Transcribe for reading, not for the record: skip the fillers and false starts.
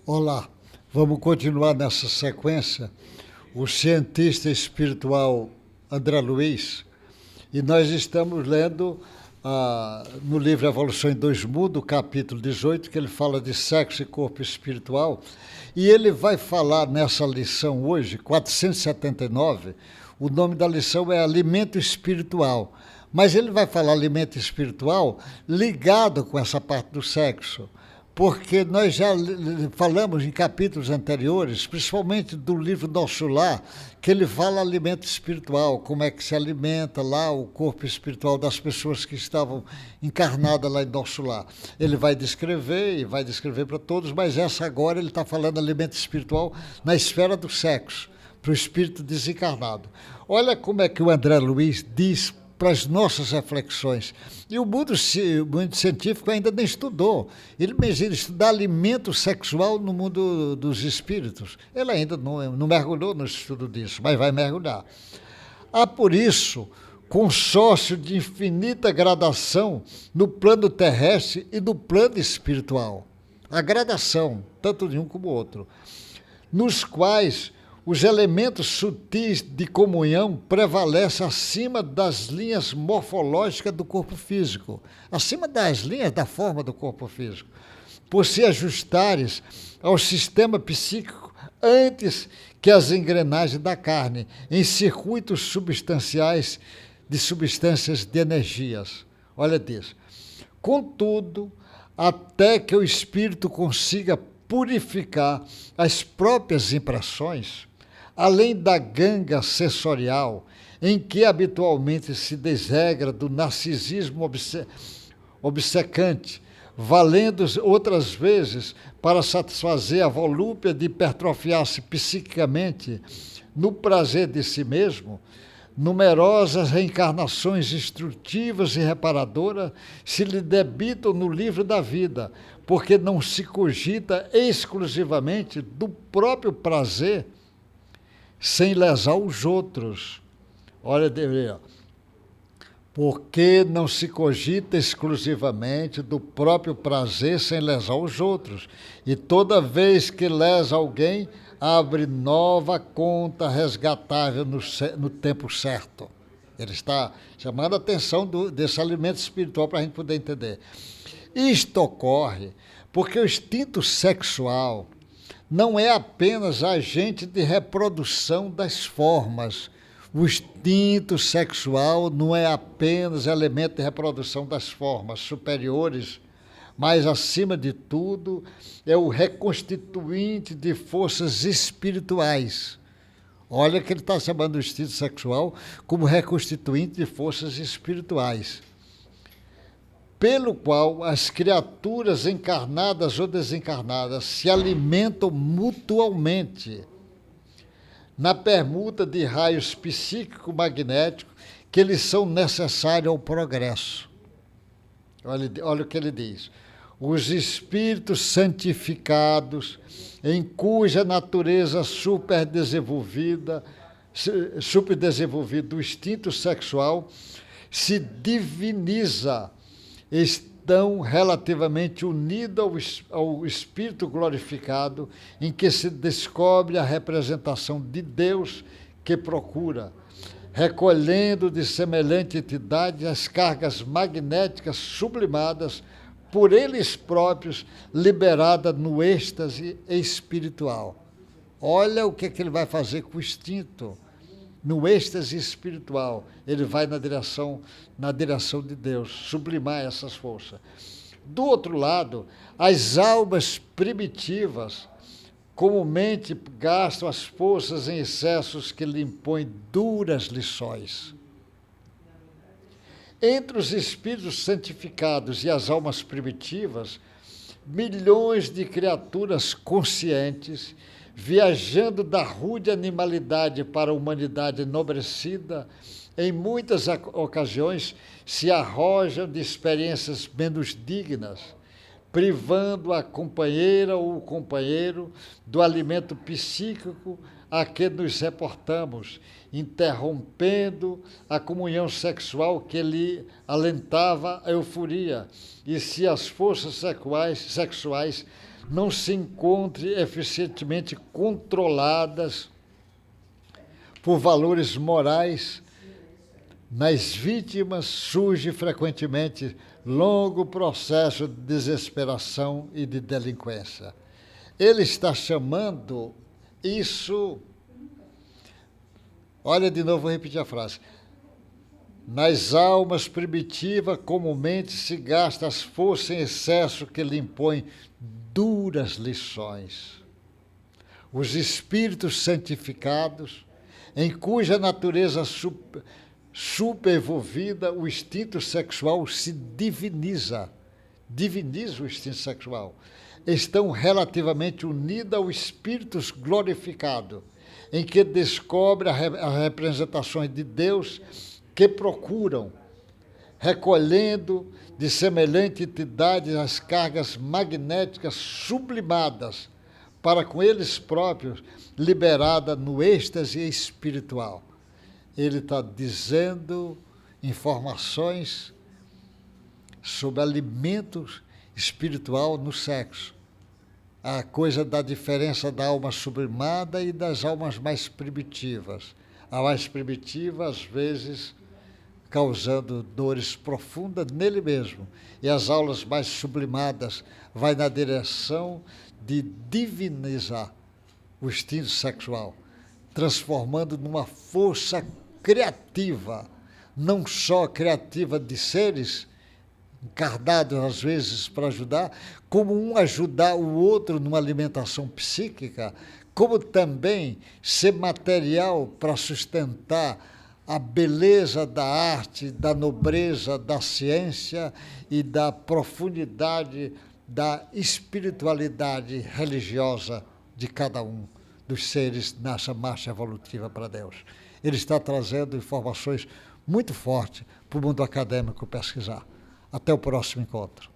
Olá, vamos continuar nessa sequência. O cientista espiritual André Luiz, e nós estamos lendo no livro Evolução em Dois Mundos, capítulo 18, que ele fala de sexo e corpo espiritual, e ele vai falar nessa lição hoje, 479, o nome da lição é Alimento Espiritual, mas ele vai falar alimento espiritual ligado com essa parte do sexo, porque nós já falamos em capítulos anteriores, principalmente do livro Nosso Lar, que ele fala alimento espiritual, como é que se alimenta lá o corpo espiritual das pessoas que estavam encarnadas lá em Nosso Lar. Ele vai descrever e vai descrever para todos, mas essa agora ele está falando alimento espiritual na esfera do sexo, para o espírito desencarnado. Olha como é que o André Luiz diz para as nossas reflexões. E o mundo científico ainda nem estudou. Ele imagina estudar alimento sexual no mundo dos espíritos. Ele ainda não mergulhou no estudo disso, mas vai mergulhar. Há, por isso, consórcio de infinita gradação no plano terrestre e no plano espiritual. A gradação, tanto de um como o outro, nos quais os elementos sutis de comunhão prevalecem acima das linhas morfológicas do corpo físico, acima das linhas da forma do corpo físico, por se ajustarem ao sistema psíquico antes que as engrenagens da carne, em circuitos substanciais de substâncias de energias. Olha disso. Contudo, até que o espírito consiga purificar as próprias impressões, além da ganga sensorial, em que habitualmente se desregra do narcisismo obcecante, valendo outras vezes para satisfazer a volúpia de hipertrofiar-se psiquicamente no prazer de si mesmo, numerosas reencarnações instrutivas e reparadoras se lhe debitam no livro da vida, porque não se cogita exclusivamente do próprio prazer, sem lesar os outros. Olha, porque não se cogita exclusivamente do próprio prazer sem lesar os outros. E toda vez que lesa alguém, abre nova conta resgatável no tempo certo. Ele está chamando a atenção desse alimento espiritual para a gente poder entender. Isto ocorre porque o instinto sexual não é apenas agente de reprodução das formas. O instinto sexual não é apenas elemento de reprodução das formas superiores, mas, acima de tudo, é o reconstituinte de forças espirituais. Olha que ele está chamando o instinto sexual como reconstituinte de forças espirituais, pelo qual as criaturas encarnadas ou desencarnadas se alimentam mutualmente na permuta de raios psíquico-magnéticos que lhes são necessários ao progresso. Olha o que ele diz. Os espíritos santificados, em cuja natureza superdesenvolvida do instinto sexual se diviniza, estão relativamente unidos ao Espírito glorificado, em que se descobre a representação de Deus que procura, recolhendo de semelhante entidade as cargas magnéticas sublimadas por eles próprios, liberada no êxtase espiritual. Olha o que ele vai fazer com o instinto. No êxtase espiritual, ele vai na direção de Deus, sublimar essas forças. Do outro lado, as almas primitivas comumente gastam as forças em excessos que lhe impõem duras lições. Entre os espíritos santificados e as almas primitivas, milhões de criaturas conscientes, viajando da rude animalidade para a humanidade enobrecida, em muitas ocasiões se arrojam de experiências menos dignas, privando a companheira ou o companheiro do alimento psíquico a que nos reportamos, interrompendo a comunhão sexual que lhe alentava a euforia, e se as forças sexuais não se encontrem eficientemente controladas por valores morais, nas vítimas surge frequentemente longo processo de desesperação e de delinquência. Ele está chamando isso. Olha, de novo, vou repetir a frase. Nas almas primitivas, comumente se gasta as forças em excesso que lhe impõem duras lições. Os espíritos santificados, em cuja natureza superenvolvida, o instinto sexual se diviniza o instinto sexual, estão relativamente unidos ao espírito glorificado, em que descobre as representações de Deus que procuram, recolhendo de semelhante entidade as cargas magnéticas sublimadas, para com eles próprios, liberada no êxtase espiritual. Ele está dizendo informações sobre alimentos espiritual no sexo. A coisa da diferença da alma sublimada e das almas mais primitivas. A mais primitiva, às vezes, causando dores profundas nele mesmo. E as almas mais sublimadas vai na direção de divinizar o instinto sexual, transformando numa força criativa, não só criativa de seres encarnados às vezes para ajudar, como um ajudar o outro numa alimentação psíquica, como também ser material para sustentar a beleza da arte, da nobreza, da ciência e da profundidade da espiritualidade religiosa de cada um dos seres nessa marcha evolutiva para Deus. Ele está trazendo informações muito fortes para o mundo acadêmico pesquisar. Até o próximo encontro.